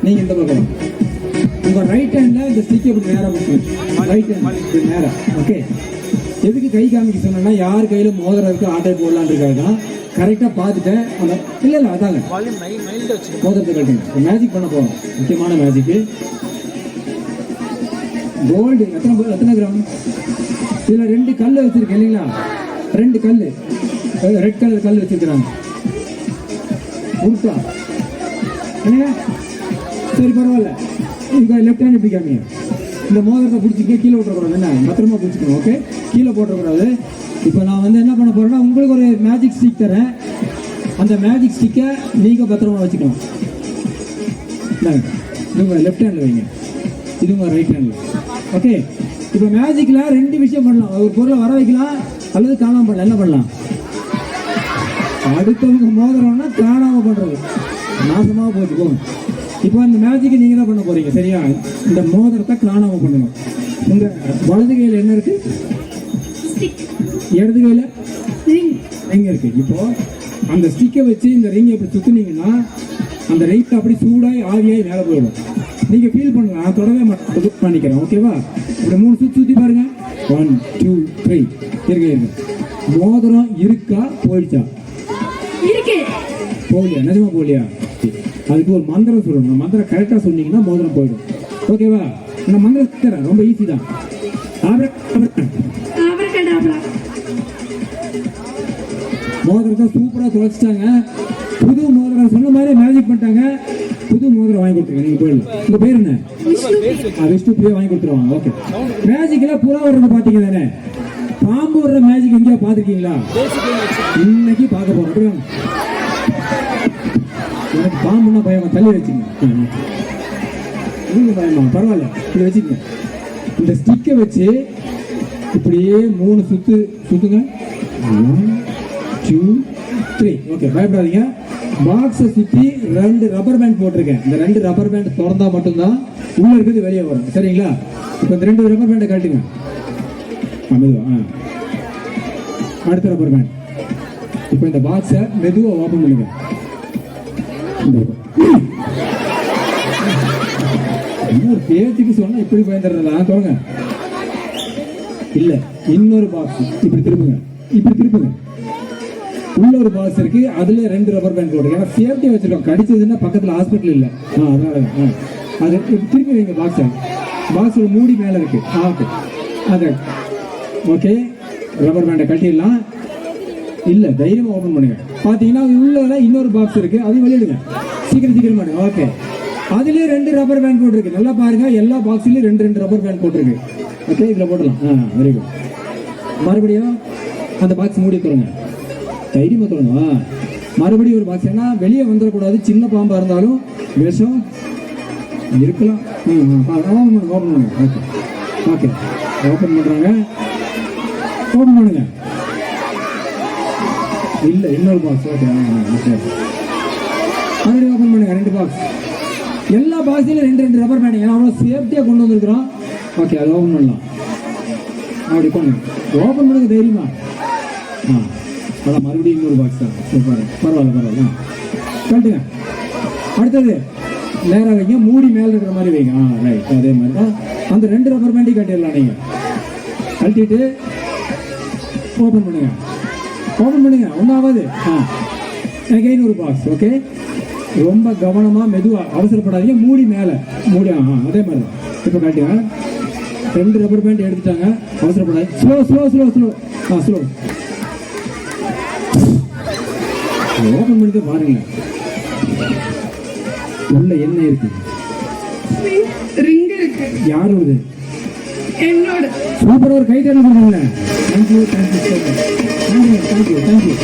நீங்க இந்த பக்கம் உங்க ரைட் ஹேண்ட்ல இந்த ஸ்டிக் இப்படி நேரா பிடிக்கணும். ரைட் ஹேண்ட் இப்படி நேரா. ஓகே. எதுக்கு கை காமிக்க சொன்னா யார் கையில மோதிரம் இருக்கு ஆட்டை போடலான்னு இருக்காங்க. கரெக்டா பார்த்துட்டேன். அந்த இல்ல அதாங்க மோதிரத்தை கட்டுங்க. மேஜிக் பண்ண போறோம். முக்கியமான மேஜிக். கோல்டு எத்தனை கிராம்? இதுல 2 கல் வச்சிருக்கேன் இல்லைங்களா? 2 கல் ரெட் கலர் கல் வச்சிருக்கிறாங்க. உருட்டா என்னங்க? சரி பரவாயில்ல. இங்க லெஃப்ட் ஹேண்ட் இப்படி காமிங்க. இந்த மோதிரத்தை பிடிச்சிக்க கீழே விட்டுறக்கூடாது. என்ன பத்திரமா பிடிச்சிக்கணும். ஓகே, கீழே போட்டுறக்கூடாது. இப்போ நான் வந்து என்ன பண்ண போறேன்னா உங்களுக்கு ஒரு மேஜிக் ஸ்டிக் தரேன். அந்த மேஜிக் ஸ்டிக்கை நீங்க பத்திரமா வச்சுக்கணும். இது உங்க லெஃப்ட் ஹேண்ட்ல வைங்க, இது உங்க ரைட் ஹேண்ட்ல. ஓகே. இப்போ மேஜிக்ல 2 விஷயம் பண்ணலாம். ஒரு பொருளை வர வைக்கலாம் அல்லது காணாம பண்ணலாம். என்ன பண்ணலாம்? அடுத்தவங்க மோதிரம்னா காணாம பண்றது. நாசமாக போச்சு போகும். இப்போ அந்த மேஜிக்கை நீங்க தான் பண்ண போறீங்க. சரியா? இந்த மோதிரத்தை காணாம பண்ணணும். உங்க வலது கையில என்ன இருக்கு? இடது கையில ரிங் இருக்கு. இப்போ அந்த ஸ்டிக்கை வச்சு இந்த ரிங் எப்படி சுத்துனீங்கன்னா அந்த ரைட் அப்படி சூடாய் ஆவியாய் மேலே போயிடும். நீங்க ஃபீல் பண்ணுங்க. நான் தொடவே மாட்டேன், பண்ணிக்கிறேன். ஓகேவா? இப்படி 3 சுத்தி பாருங்க. 1 2 3 இருங்க. மோதிரம் இருக்கா போயிடுச்சா? இருக்கு. போகலையா? நிஜமா போகலையா? அதுக்கு ஒரு மந்திரம் சொல்லணும். மந்திரம் கரெக்டா சொன்னீங்கன்னா மோதிரம் போயிடும். ஓகேவா? நான் மந்திரம் தரேன், ரொம்ப ஈஸி தான். மோதிரத்தை சூப்பரா தொலைச்சிட்டாங்க. புது மோதிரம் சொன்ன மாதிரி மேஜிக் பண்ணிட்டாங்க. புது மோதிரம் வாங்கி கொடுத்துருங்க. நீங்க போயிடலாம். உங்க பேர் என்ன? விஷ்ணு பிரியா. வாங்கி கொடுத்துருவாங்க. ஓகே. மேஜிக்ல புறா வர்றது பாத்தீங்க தானே? பாம்பு வர்ற மேஜிக் எங்கேயா பாத்துருக்கீங்களா? இன்னைக்கு பார்க்க போறோம். எனக்கு பாம்புன்னா பயமா? தள்ளி வச்சுங்க. பயமா? பரவாயில்ல, இப்படி வச்சுக்கங்க. இந்த ஸ்டிக்கை வச்சு இப்படியே 3 சுத்துங்க. 1 2 3. ஓகே, பயப்படாதீங்க. பாக்ஸை சுத்தி 2 ரப்பர் பேண்ட் போட்டிருக்கேன். இந்த 2 ரப்பர் பேண்ட் திறந்தா மட்டும்தான் உள்ள இருக்கிறது வெளியே வரும். சரிங்களா? இப்போ இந்த 2 ரப்பர் பேண்டை காட்டுங்க. மெதுவா. அடுத்த ரப்பர் பேண்ட். இப்போ இந்த பாக்ஸை மெதுவா ஓபன் பண்ணுங்க. இன்னொரு பேச்சுக்கு சொன்னா இப்படி பயந்துடுறதா? தோங்க இல்ல. இன்னொரு பாக்ஸ் இப்படி திருப்புங்க. இப்படி திருப்புங்க. உள்ள ஒரு பாக்ஸ் இருக்கு. அதுல 2 ரப்பர் பேண்ட் போட்டு ஏன்னா சேஃப்டி வச்சிருக்கோம். கடிச்சதுன்னா பக்கத்துல ஹாஸ்பிட்டல் இல்ல. அதனால அது திருப்பி வைங்க. பாக்ஸோட மூடி மேல இருக்கு. ஓகே, அது ஓகே. ரப்பர் பேண்டை கட்டிடலாம். இல்ல, தைரியமா ஓபன் பண்ணுங்க. பாத்தீங்கன்னா உள்ள இன்னொரு பாக்ஸ் இருக்கு. அதையும் வெளியிடுங்க. சீக்கிரம் பண்ணுங்க. ஓகே. அதுலயே 2 ரப்பர் பேண்ட் போட்டுருக்கு. நல்லா பாருங்க. எல்லா பாக்ஸ்லயும் 2 ரப்பர் பேண்ட் போட்டுருக்கு. ஓகே, இதுல போடலாம். Very good. மறுபடியும் அந்த பாக்ஸ் மூடி தருங்க. தைரியமா தருங்க. மறுபடியும் ஒரு பாக்ஸ். ஏன்னா வெளியே வந்துடக்கூடாது. சின்ன பாம்பா இருந்தாலும் விஷம் இருக்கலாம். ஓபன் பண்ணுங்க. Okay okay. ஓபன் பண்றாங்க. ஓபன் பண்ணுங்க. இல்ல, இன்னொரு பாக்ஸ். ஓகே, மறுபடியும் ஓபன் பண்ணுங்க. 2 பாக்ஸ். எல்லா பாக்ஸ்லயும் 2 ரப்பர் பேண்ட். ஏன்னா அவ்வளவு சேஃப்டியா கொண்டு வந்திருக்கிறோம். ஓகே, அது ஓபன் பண்ணலாம். அப்படி பண்ணுங்க. ஓபன் பண்ணுங்க தைரியமா. அதான் மறுபடியும் இன்னொரு பாக்ஸ் தான். சூப்பர். பரவாயில்ல. கட்டுங்க. அடுத்தது நேரா வைங்க. மூடி மேல இருக்கிற மாதிரி வைங்க. ரைட். அதே மாதிரி தான் அந்த 2 ரப்பர் பேண்டையும் கட்டிடலாம். நீங்க கட்டிட்டு ஓபன் பண்ணுங்க. ஒன்றாவது ஒரு பாக்ஸ். ஓகே, ரொம்ப கவனமா மெதுவா, அவசரப்படாதீங்க. மூடி மேல மூடி. அதே மாதிரி தான். இப்போ காட்டுங்க. 2 ரப்பர் பேண்ட் எடுத்துட்டாங்க. அவசரப்படாது. ஸ்லோ. ஓபன் பண்ணிட்டு பாருங்க. உள்ள என்ன இருக்கு? ரிங் இருக்கு. யாரோடது? என்னோட. சூப்பரா ஒரு கை தட்டணும். தேங்க்யூ.